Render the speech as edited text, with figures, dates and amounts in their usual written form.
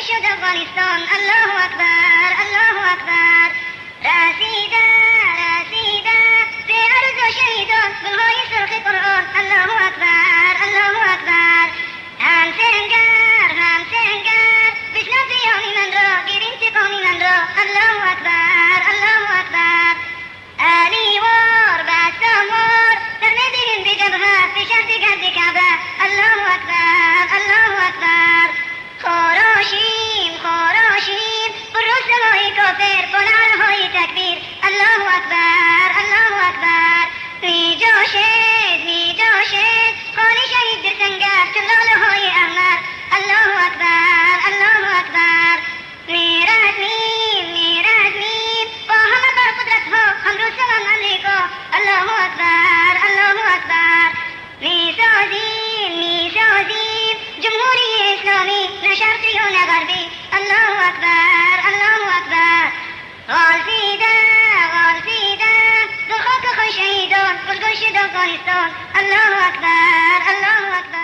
شد افغانستان. الله اکبر الله اکبر. رسیده رسیده به عرض و شهیدان گلهای سرخ قرآن. الله اکبر الله اکبر. هم سنگر بشنو پیامی من را، گیر انتقامی من را. الله اکبر الله اکبر. علی وار بستانوار در میدین به جبهه به شرط گرد کعبه. الله اکبر الله اکبر. خراشیم خراشیم برو سمای کافر با نعره‌های تکبیر. الله اکبر الله اکبر. می جاشد خانه شهید در سنگر چون لاله های احمر. الله اکبر الله اکبر. می رسمیم با همه بر قدرت ها همرو سوام امریکا. الله اکبر الله اکبر. می سازیم جمهوری اسلامی نه شرقی و نه غربی. الله اکبر الله اکبر. غالسیده در خاک خوی شهیدان گلگشت افغانستان. الله اکبر الله اکبر.